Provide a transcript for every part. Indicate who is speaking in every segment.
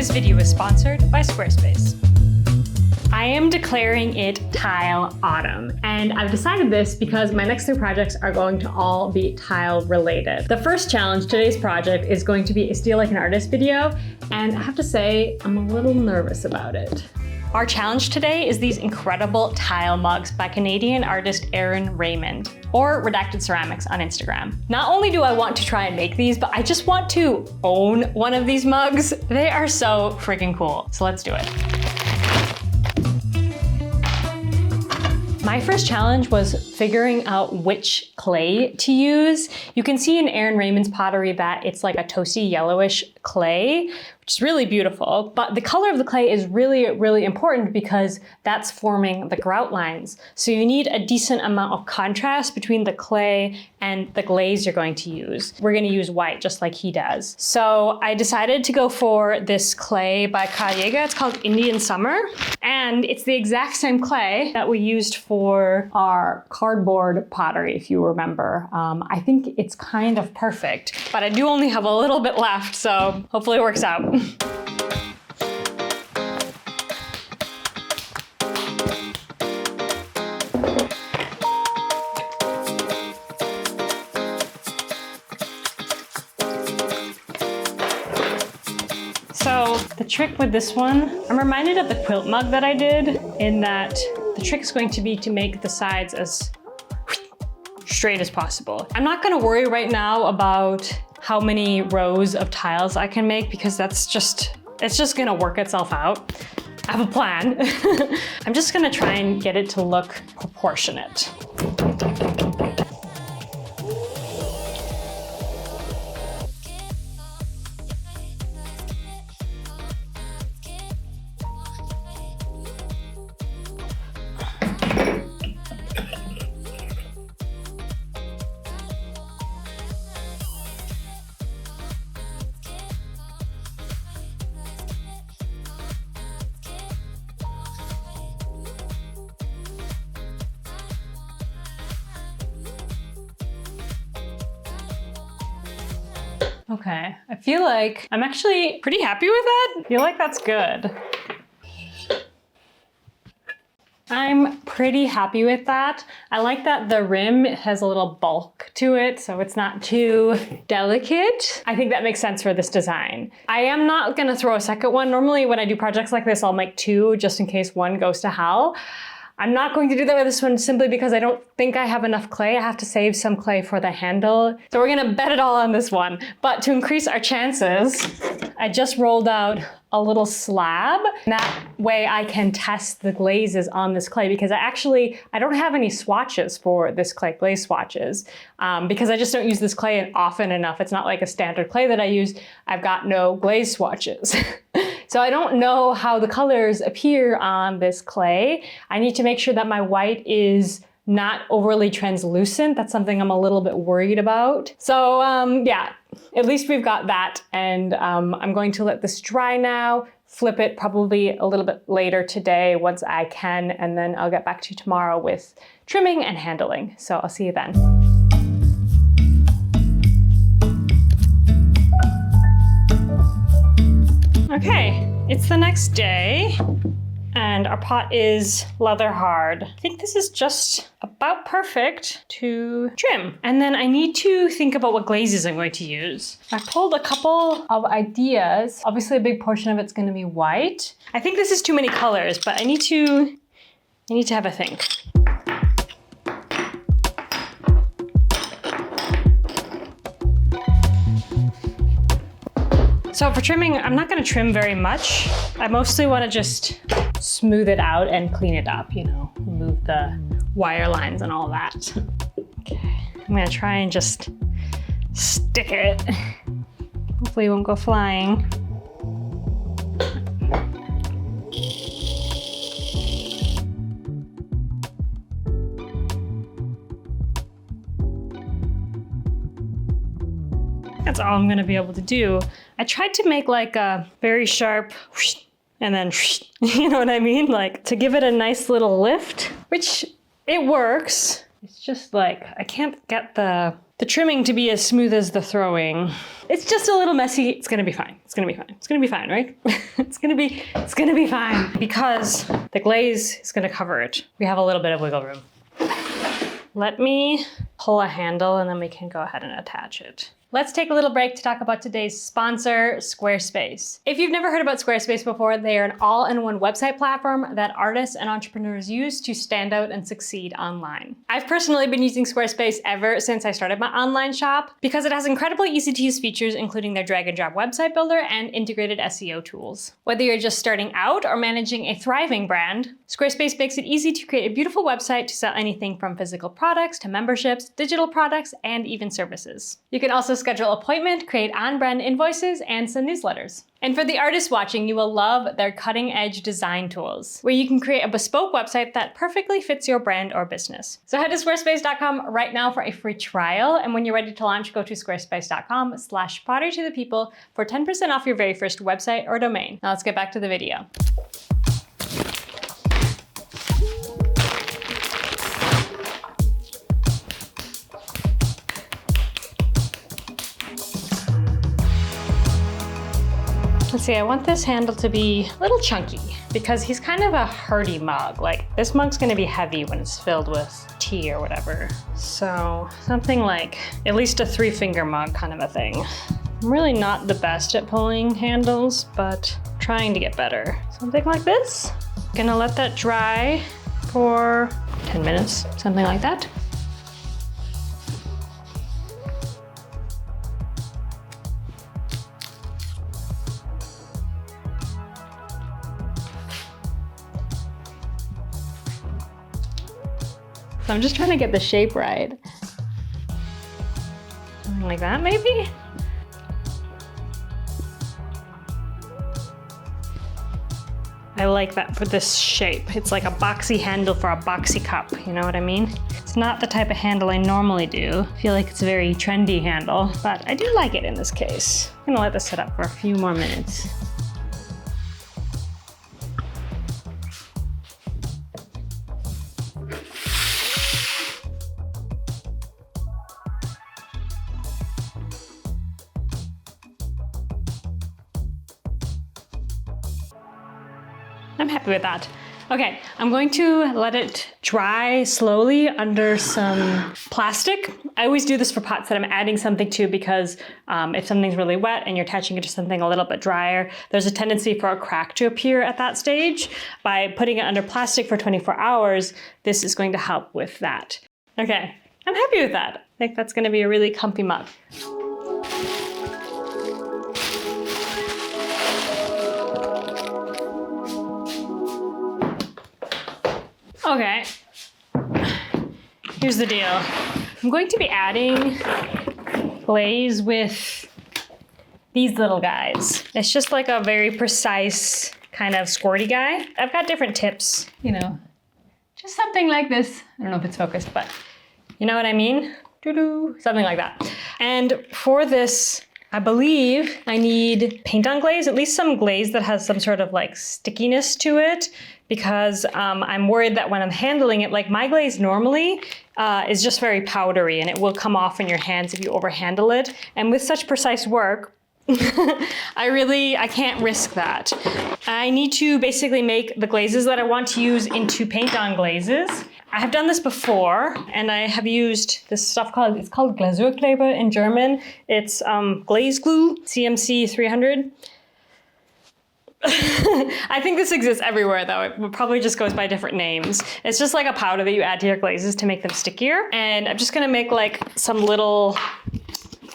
Speaker 1: This video is sponsored by Squarespace. I am declaring it Tile Autumn, and I've decided this because my next 3 projects are going to all be tile related. The first challenge, today's project, is going to be a Steal Like an Artist video, and I have to say, I'm a little nervous about it. Our challenge today is these incredible tile mugs by Canadian artist Aaron Raymond, or Redacted Ceramics on Instagram. Not only do I want to try and make these, but I just want to own one of these mugs. They are so freaking cool. So let's do it. My first challenge was figuring out which clay to use. You can see in Aaron Raymond's pottery that it's like a toasty yellowish clay, which is really beautiful, but the color of the clay is really, really important because that's forming the grout lines. So you need a decent amount of contrast between the clay and the glaze you're going to use. We're gonna use white just like he does. So I decided to go for this clay by Callega. It's called Indian Summer, and it's the exact same clay that we used for our cardboard pottery, if you remember. I think it's kind of perfect, but I do only have a little bit left, so hopefully it works out. So the trick with this one, I'm reminded of the quilt mug that I did, in that the trick is going to be to make the sides as straight as possible. I'm not gonna worry right now about how many rows of tiles I can make because it's just gonna work itself out. I have a plan. I'm just gonna try and get it to look proportionate. Okay, I feel like I'm actually pretty happy with that. I feel like that's good. I'm pretty happy with that. I like that the rim has a little bulk to it, so it's not too delicate. I think that makes sense for this design. I am not gonna throw a second one. Normally when I do projects like this, I'll make 2 just in case one goes to hell. I'm not going to do that with this one simply because I don't think I have enough clay. I have to save some clay for the handle. So we're gonna bet it all on this one. But to increase our chances, I just rolled out a little slab. That way I can test the glazes on this clay because I don't have any swatches for this clay, glaze swatches, because I just don't use this clay often enough. It's not like a standard clay that I use. I've got no glaze swatches. So I don't know how the colors appear on this clay. I need to make sure that my white is not overly translucent. That's something I'm a little bit worried about. So yeah, at least we've got that. And I'm going to let this dry now, flip it probably a little bit later today once I can, and then I'll get back to you tomorrow with trimming and handling. So I'll see you then. Okay, it's the next day and our pot is leather hard. I think this is just about perfect to trim. And then I need to think about what glazes I'm going to use. I pulled a couple of ideas. Obviously a big portion of it's going to be white. I think this is too many colors, but I need to have a think. So for trimming, I'm not gonna trim very much. I mostly wanna just smooth it out and clean it up, you know, remove the wire lines and all that. Okay, I'm gonna try and just stick it. Hopefully it won't go flying. That's all I'm gonna be able to do. I tried to make like a very sharp whoosh, and then whoosh, you know what I mean? Like to give it a nice little lift, which it works. It's just like, I can't get the the trimming to be as smooth as the throwing. It's just a little messy. It's gonna be fine. It's gonna be fine. It's gonna be fine, right? It's gonna be fine because the glaze is gonna cover it. We have a little bit of wiggle room. Let me pull a handle and then we can go ahead and attach it. Let's take a little break to talk about today's sponsor, Squarespace. If you've never heard about Squarespace before, they are an all-in-one website platform that artists and entrepreneurs use to stand out and succeed online. I've personally been using Squarespace ever since I started my online shop because it has incredibly easy-to-use features, including their drag-and-drop website builder and integrated SEO tools. Whether you're just starting out or managing a thriving brand, Squarespace makes it easy to create a beautiful website to sell anything from physical products to memberships, digital products, and even services. You can also schedule appointments, create on-brand invoices, and send newsletters. And for the artists watching, you will love their cutting-edge design tools, where you can create a bespoke website that perfectly fits your brand or business. So head to squarespace.com right now for a free trial, and when you're ready to launch, go to squarespace.com/potterytothepeople for 10% off your very first website or domain. Now let's get back to the video. Let's see, I want this handle to be a little chunky because he's kind of a hearty mug. Like, this mug's gonna be heavy when it's filled with tea or whatever. So something like at least a 3-finger mug kind of a thing. I'm really not the best at pulling handles, but trying to get better. Something like this. Gonna let that dry for 10 minutes, something like that. So I'm just trying to get the shape right. Something like that, maybe? I like that for this shape. It's like a boxy handle for a boxy cup, you know what I mean? It's not the type of handle I normally do. I feel like it's a very trendy handle, but I do like it in this case. I'm gonna let this sit up for a few more minutes. I'm happy with that. Okay, I'm going to let it dry slowly under some plastic. I always do this for pots that I'm adding something to because if something's really wet and you're attaching it to something a little bit drier, there's a tendency for a crack to appear at that stage. By putting it under plastic for 24 hours, this is going to help with that. Okay, I'm happy with that. I think that's gonna be a really comfy mug. Okay, here's the deal. I'm going to be adding glaze with these little guys. It's just like a very precise kind of squirty guy. I've got different tips, you know, just something like this. I don't know if it's focused, but you know what I mean? Doo-doo, something like that. And for this, I believe I need paint on glaze, at least some glaze that has some sort of like stickiness to it, because I'm worried that when I'm handling it, like my glaze normally is just very powdery and it will come off in your hands if you overhandle it. And with such precise work, I can't risk that. I need to basically make the glazes that I want to use into paint on glazes. I have done this before, and I have used this stuff it's called Glazurkleber in German. It's glaze glue, CMC 300. I think this exists everywhere though. It probably just goes by different names. It's just like a powder that you add to your glazes to make them stickier. And I'm just gonna make like some little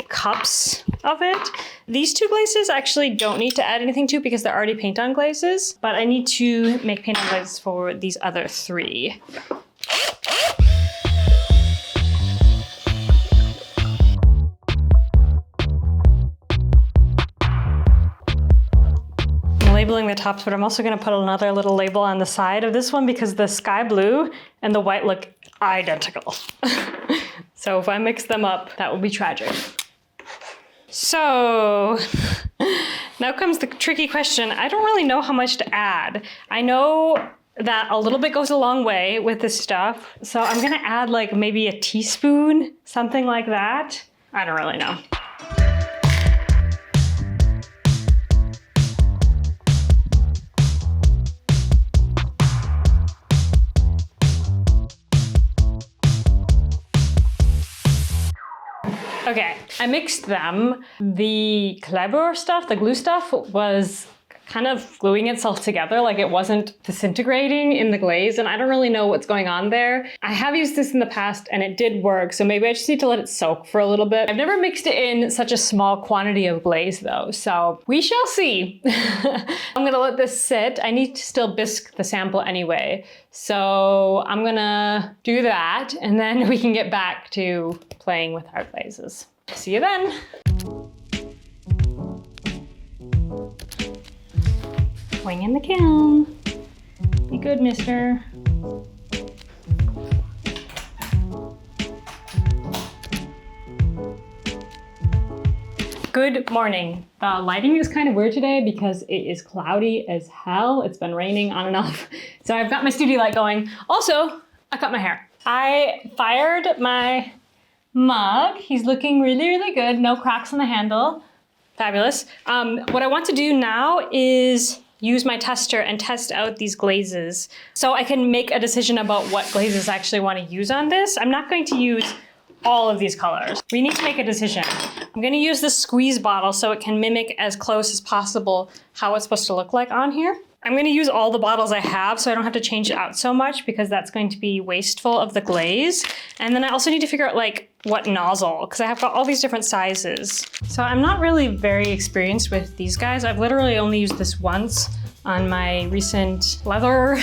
Speaker 1: cups of it. These two glazes I actually don't need to add anything to because they're already paint on glazes, but I need to make paint on glazes for these other 3. Labeling the tops, but I'm also going to put another little label on the side of this one because the sky blue and the white look identical. So if I mix them up, that would be tragic. So now comes the tricky question. I don't really know how much to add. I know that a little bit goes a long way with this stuff. So I'm gonna add like maybe a teaspoon, something like that. I don't really know. Okay, I mixed them. The Kleber stuff, the glue stuff, was kind of gluing itself together, like it wasn't disintegrating in the glaze, and I don't really know what's going on there. I have used this in the past and it did work, so maybe I just need to let it soak for a little bit. I've never mixed it in such a small quantity of glaze though, so we shall see. I'm gonna let this sit. I need to still bisque the sample anyway, so I'm gonna do that and then we can get back to playing with our glazes. See you then. Wing in the kiln. Be good, mister. Good morning. The lighting is kind of weird today because it is cloudy as hell. It's been raining on and off. So I've got my studio light going. Also, I cut my hair. I fired my mug. He's looking really, really good. No cracks on the handle. Fabulous. What I want to do now is use my tester and test out these glazes so I can make a decision about what glazes I actually want to use on this. I'm not going to use all of these colors. We need to make a decision. I'm going to use this squeeze bottle so it can mimic as close as possible how it's supposed to look like on here. I'm going to use all the bottles I have so I don't have to change it out so much because that's going to be wasteful of the glaze. And then I also need to figure out like what nozzle, because I have got all these different sizes. So I'm not really very experienced with these guys. I've literally only used this once on my recent leather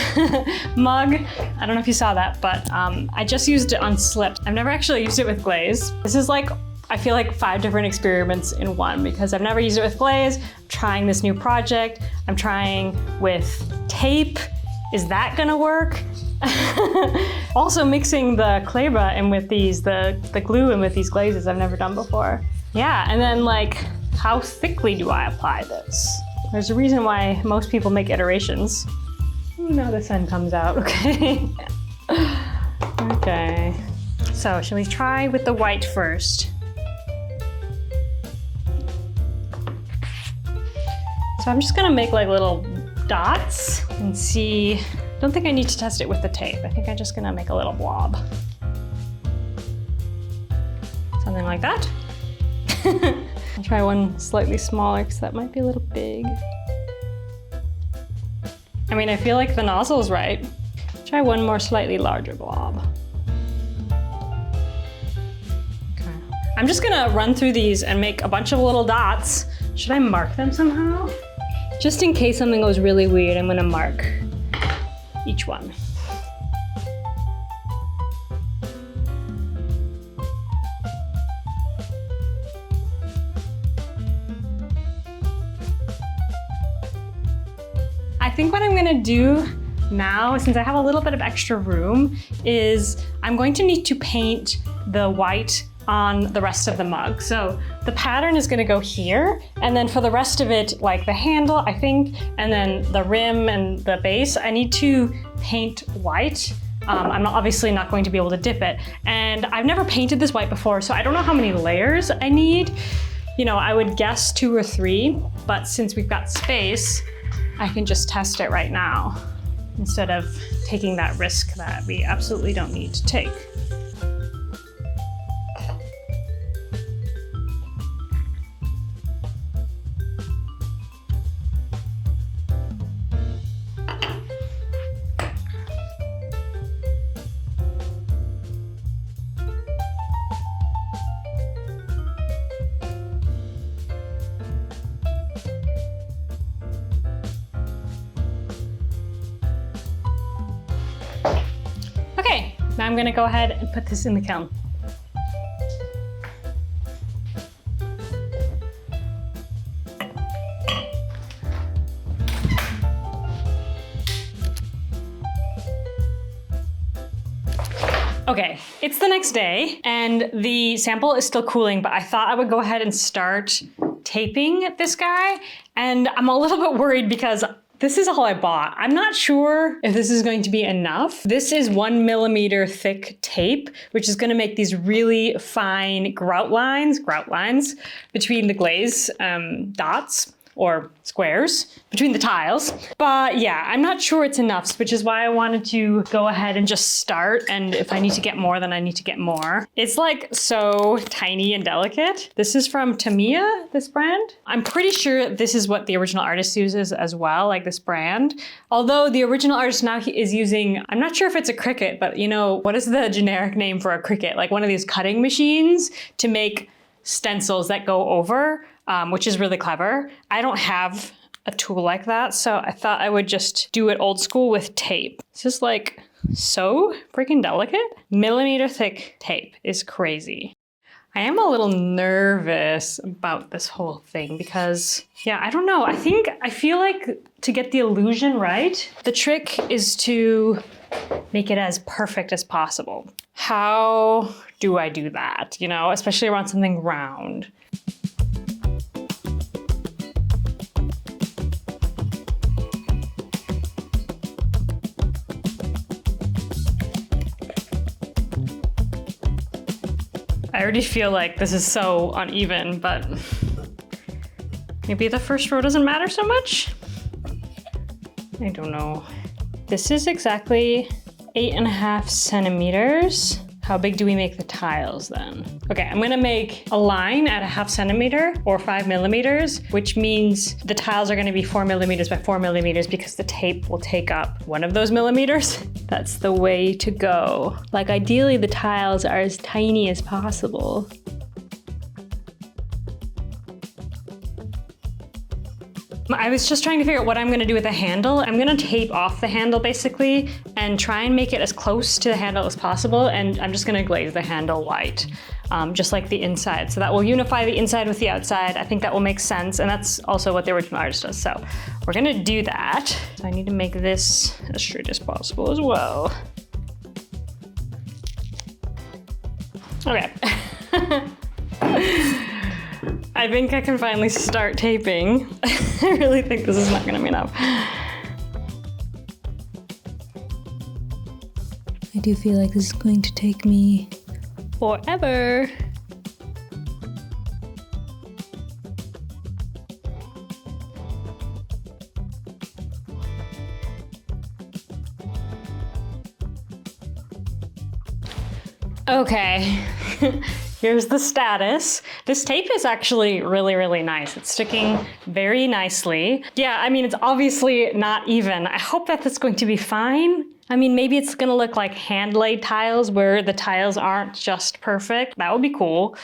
Speaker 1: mug. I don't know if you saw that, but I just used it on slips. I've never actually used it with glaze. This is like, I feel like 5 different experiments in one because I've never used it with glaze. I'm trying this new project. I'm trying with tape. Is that gonna work? Also mixing the Kleber in with these, the glue in with these glazes I've never done before. Yeah, and then like, how thickly do I apply this? There's a reason why most people make iterations. Ooh, now the sun comes out, okay. Okay, so shall we try with the white first? So I'm just gonna make like little dots and see. I don't think I need to test it with the tape. I think I'm just gonna make a little blob. Something like that. I'll try one slightly smaller because that might be a little big. I mean, I feel like the nozzle's right. Try one more slightly larger blob. Okay. I'm just gonna run through these and make a bunch of little dots. Should I mark them somehow? Just in case something goes really weird, I'm gonna mark each one. I think what I'm gonna do now, since I have a little bit of extra room, is I'm going to need to paint the white on the rest of the mug. So the pattern is gonna go here, and then for the rest of it, like the handle, I think, and then the rim and the base, I need to paint white. I'm obviously not going to be able to dip it. And I've never painted this white before, so I don't know how many layers I need. You know, I would guess 2 or 3, but since we've got space, I can just test it right now instead of taking that risk that we absolutely don't need to take. Okay, now I'm gonna go ahead and put this in the kiln. Okay, it's the next day and the sample is still cooling, but I thought I would go ahead and start taping this guy. And I'm a little bit worried because This is all I bought. I'm not sure if this is going to be enough. This is 1 millimeter thick tape, which is gonna make these really fine grout lines between the glaze dots or squares between the tiles. But yeah, I'm not sure it's enough, which is why I wanted to go ahead and just start. And if I need to get more, then I need to get more. It's like so tiny and delicate. This is from Mia, this brand. I'm pretty sure this is what the original artist uses as well, like this brand. Although the original artist now is using, I'm not sure if it's a Cricut, but you know, what is the generic name for a Cricut? Like one of these cutting machines to make stencils that go over. Which is really clever. I don't have a tool like that, so I thought I would just do it old school with tape. This is like so freaking delicate. Millimeter thick tape is crazy. I am a little nervous about this whole thing because, yeah, I don't know. I feel like to get the illusion right, the trick is to make it as perfect as possible. How do I do that? You know, especially around something round. I already feel like this is so uneven, but maybe the first row doesn't matter so much? I don't know. This is exactly 8.5 centimeters. How big do we make the tiles then? Okay, I'm gonna make a line at 0.5 centimeter or 5 millimeters, which means the tiles are gonna be 4 millimeters by 4 millimeters because the tape will take up one of those millimeters. That's the way to go. Like ideally the tiles are as tiny as possible. I was just trying to figure out what I'm gonna do with the handle. I'm gonna tape off the handle basically and try and make it as close to the handle as possible, and I'm just gonna glaze the handle white, just like the inside. So that will unify the inside with the outside. I think that will make sense, and that's also what the original artist does. So we're gonna do that. So I need to make this as straight as possible as well. Okay. I think I can finally start taping. I really think this is not gonna be enough. I do feel like this is going to take me forever. Okay. Here's the status. This tape is actually really, really nice. It's sticking very nicely. Yeah, I mean, it's obviously not even. I hope that that's going to be fine. I mean, maybe it's gonna look like hand-laid tiles where the tiles aren't just perfect. That would be cool.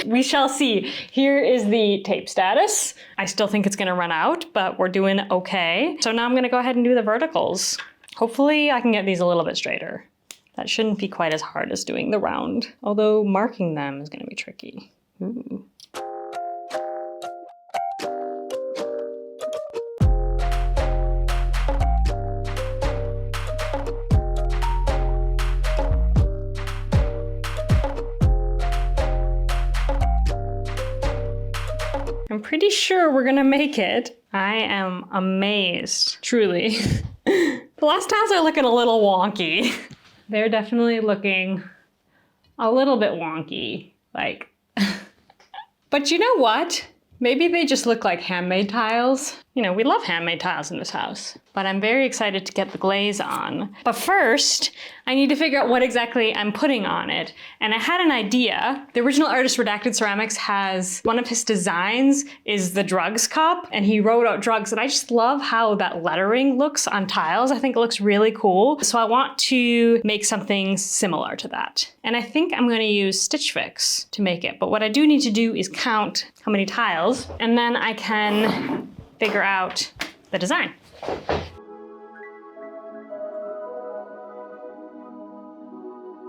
Speaker 1: We shall see. Here is the tape status. I still think it's gonna run out, but we're doing okay. So now I'm gonna go ahead and do the verticals. Hopefully I can get these a little bit straighter. That shouldn't be quite as hard as doing the round, although marking them is gonna be tricky. Ooh. I'm pretty sure we're gonna make it. I am amazed, truly. The last tiles are looking a little wonky. They're definitely looking a little bit wonky, like. But you know what? Maybe they just look like handmade tiles. You know, we love handmade tiles in this house. But I'm very excited to get the glaze on. But first, I need to figure out what exactly I'm putting on it. And I had an idea. The original artist Redacted Ceramics has, one of his designs is the drugs cup, and he wrote out drugs, and I just love how that lettering looks on tiles. I think it looks really cool. So I want to make something similar to that. And I think I'm gonna use Stitch Fix to make it. But what I do need to do is count how many tiles, and then I can figure out the design.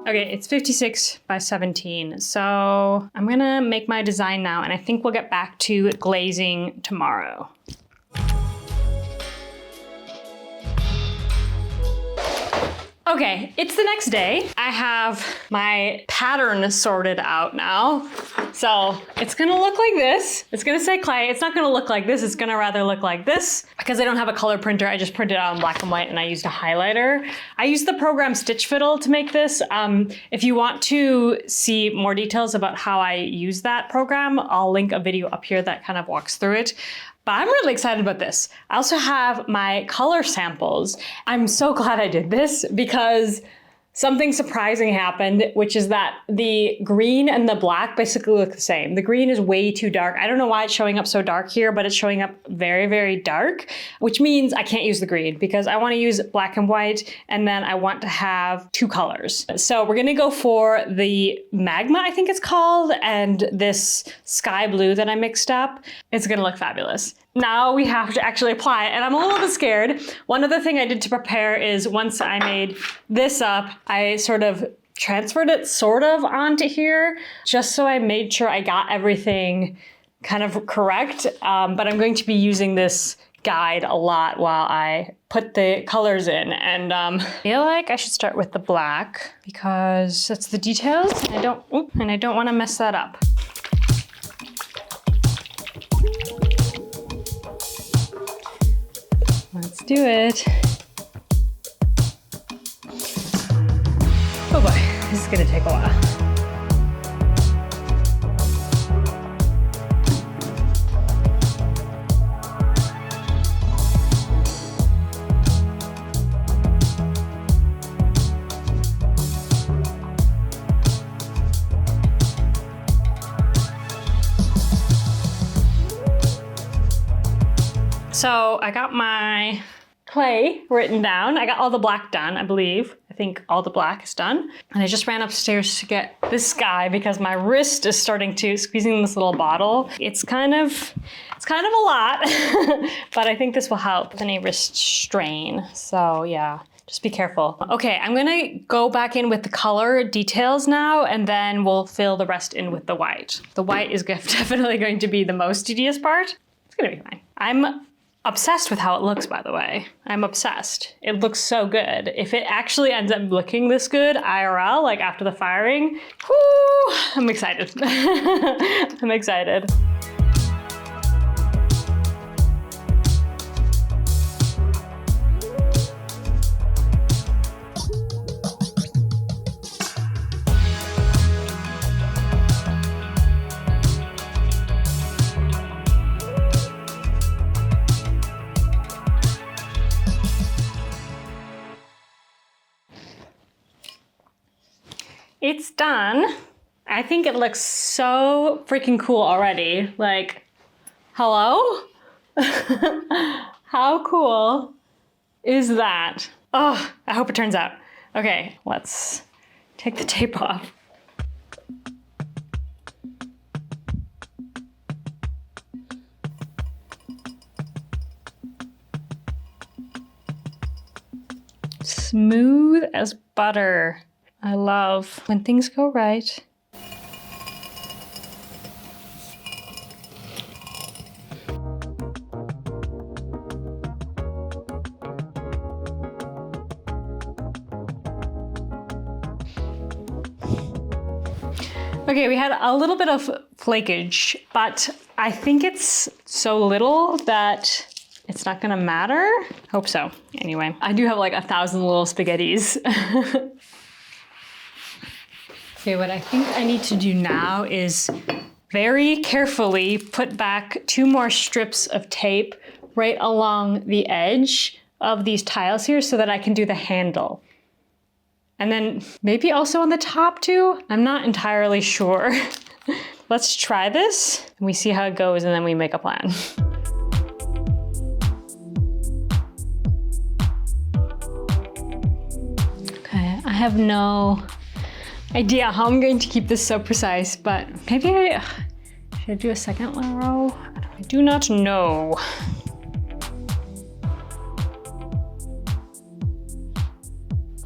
Speaker 1: Okay, it's 56 by 17. So I'm gonna make my design now, and I think we'll get back to glazing tomorrow. Okay, it's the next day. I have my pattern sorted out now. So it's gonna look like this. It's gonna say clay. It's not gonna look like this. It's gonna rather look like this. Because I don't have a color printer, I just printed it out in black and white and I used a highlighter. I used the program Stitch Fiddle to make this. If you want to see more details about how I use that program, I'll link a video up here that kind of walks through it. But I'm really excited about this. I also have my color samples. I'm so glad I did this because something surprising happened, which is that the green and the black basically look the same. The green is way too dark. I don't know why it's showing up so dark here, but it's showing up very, very dark, which means I can't use the green because I want to use black and white, and then I want to have two colors. So we're gonna go for the magma, I think it's called, and this sky blue that I mixed up. It's gonna look fabulous. Now we have to actually apply it, and I'm a little bit scared. One other thing I did to prepare is once I made this up, I sort of transferred it sort of onto here, just so I made sure I got everything kind of correct. But I'm going to be using this guide a lot while I put the colors in. And I feel like I should start with the black because that's the details, and I don't want to mess that up. Let's do it. Oh boy, this is gonna take a while. So I got my clay written down. I got all the black done, I believe. I think all the black is done. And I just ran upstairs to get this guy because my wrist is starting to squeezing this little bottle. It's kind of a lot, but I think this will help with any wrist strain. So yeah, just be careful. Okay, I'm gonna go back in with the color details now, and then we'll fill the rest in with the white. The white is definitely going to be the most tedious part. It's gonna be fine. I'm obsessed with how it looks, by the way. I'm obsessed. It looks so good. If it actually ends up looking this good IRL, like after the firing, whoo, I'm excited. I'm excited. It's done. I think it looks so freaking cool already. Like, hello? How cool is that? Oh, I hope it turns out. Okay, let's take the tape off. Smooth as butter. I love when things go right. Okay, we had a little bit of flakage, but I think it's so little that it's not gonna matter. Hope so. Anyway, I do have like 1,000 little spaghettis. Okay, what I think I need to do now is very carefully put back 2 more strips of tape right along the edge of these tiles here so that I can do the handle. And then maybe also on the top too? I'm not entirely sure. Let's try this and we see how it goes and then we make a plan. Okay, I have no idea how I'm going to keep this so precise, but maybe should I do a second row? I do not know.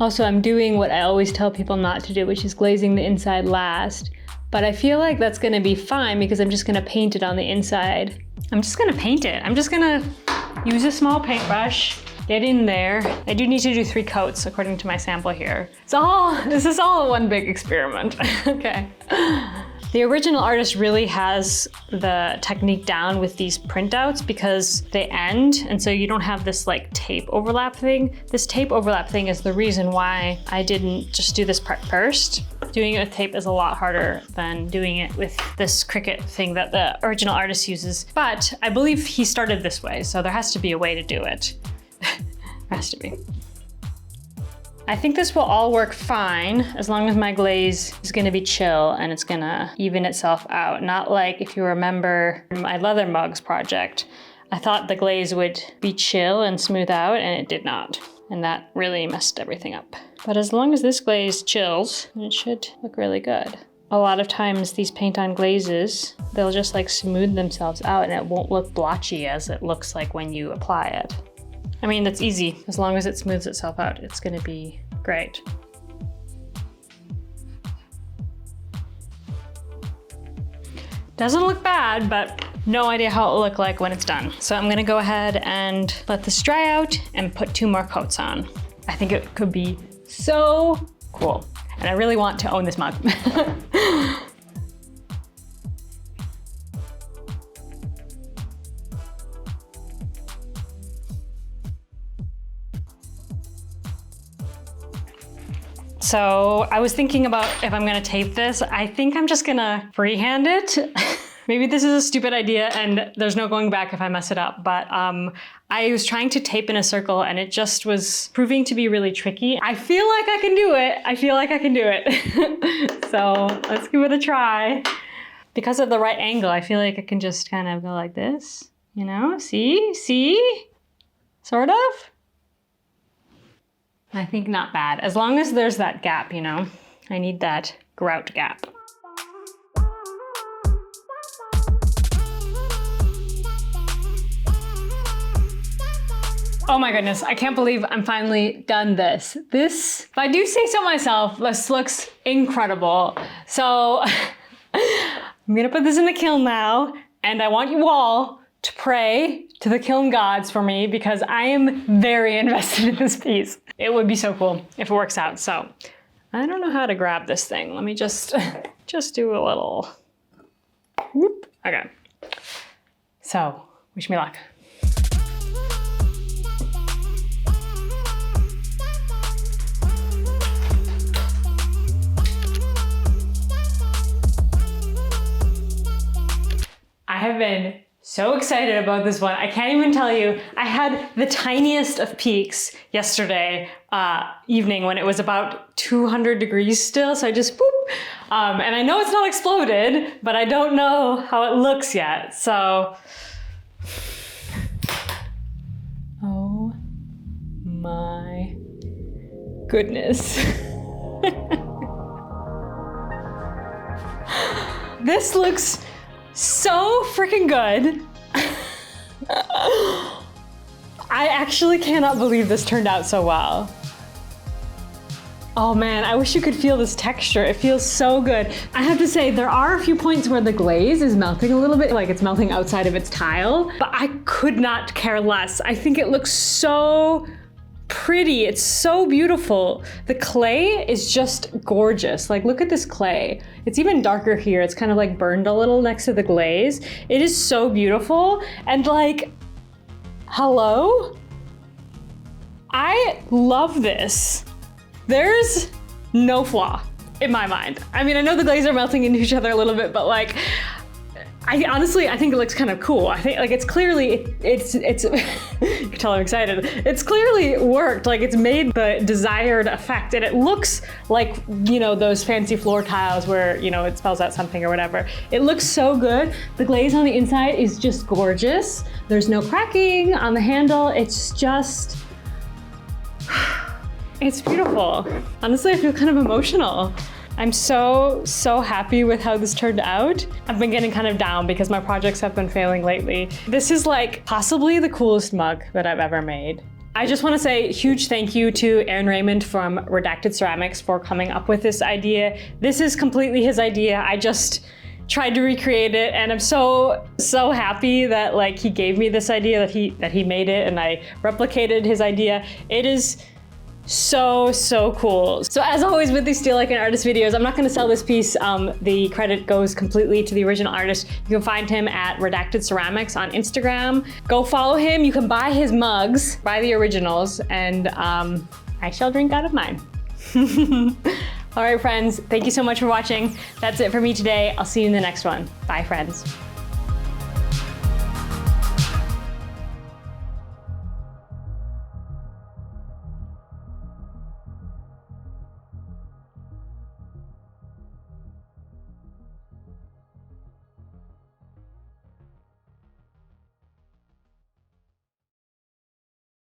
Speaker 1: Also, I'm doing what I always tell people not to do, which is glazing the inside last. But I feel like that's gonna be fine because I'm just gonna paint it on the inside. I'm just gonna paint it. I'm just gonna use a small paintbrush get in there. I do need to do 3 coats according to my sample here. This is all one big experiment. Okay. The original artist really has the technique down with these printouts because they end, and so you don't have this like tape overlap thing. This tape overlap thing is the reason why I didn't just do this part first. Doing it with tape is a lot harder than doing it with this Cricut thing that the original artist uses. But I believe he started this way, so there has to be a way to do it. There has to be. I think this will all work fine as long as my glaze is gonna be chill and it's gonna even itself out. Not like if you remember my leather mugs project, I thought the glaze would be chill and smooth out and it did not. And that really messed everything up. But as long as this glaze chills, it should look really good. A lot of times these paint on glazes, they'll just like smooth themselves out and it won't look blotchy as it looks like when you apply it. I mean, that's easy. As long as it smooths itself out, it's gonna be great. Doesn't look bad, but no idea how it'll look like when it's done. So I'm gonna go ahead and let this dry out and put 2 more coats on. I think it could be so cool. And I really want to own this mug. So I was thinking about if I'm gonna tape this. I think I'm just gonna freehand it. Maybe this is a stupid idea and there's no going back if I mess it up, but I was trying to tape in a circle and it just was proving to be really tricky. I feel like I can do it. I feel like I can do it. So let's give it a try. Because of the right angle, I feel like I can just kind of go like this, you know? See? Sort of? I think not bad. As long as there's that gap, you know? I need that grout gap. Oh my goodness, I can't believe I'm finally done this. If I do say so myself, this looks incredible. So I'm gonna put this in the kiln now, and I want you all to pray to the kiln gods for me because I am very invested in this piece. It would be so cool if it works out. So I don't know how to grab this thing. Let me just do a little whoop. Okay. So wish me luck. I have been so excited about this one. I can't even tell you. I had the tiniest of peaks yesterday evening when it was about 200 degrees still. So I just boop. And I know it's not exploded, but I don't know how it looks yet. So, oh my goodness. This looks so freaking good. I actually cannot believe this turned out so well. Oh man, I wish you could feel this texture. It feels so good. I have to say, there are a few points where the glaze is melting a little bit, like it's melting outside of its tile, but I could not care less. I think it looks so pretty. It's so beautiful. The clay is just gorgeous. Like, look at this clay. It's even darker here. It's kind of like burned a little next to the glaze. It is so beautiful. And like, hello? I love this. There's no flaw in my mind. I mean, I know the glaze are melting into each other a little bit, but like, I think it looks kind of cool. I think like it's clearly, it's you can tell I'm excited. It's clearly worked, like it's made the desired effect, and it looks like, you know, those fancy floor tiles where, you know, it spells out something or whatever. It looks so good. The glaze on the inside is just gorgeous. There's no cracking on the handle. It's just, it's beautiful. Honestly, I feel kind of emotional. I'm so happy with how this turned out. I've been getting kind of down because my projects have been failing lately. This is like possibly the coolest mug that I've ever made. I just want to say a huge thank you to Aaron Raymond from Redacted Ceramics for coming up with this idea. This is completely his idea. I just tried to recreate it, and I'm so happy that like he gave me this idea, that he made it, and I replicated his idea. It is so cool. So as always with these Steal Like an Artist videos, I'm not gonna sell this piece. The credit goes completely to the original artist. You can find him at Redacted Ceramics on Instagram. Go follow him. You can buy his mugs, buy the originals, and I shall drink out of mine. All right, friends, thank you so much for watching. That's it for me today. I'll see you in the next one. Bye, friends.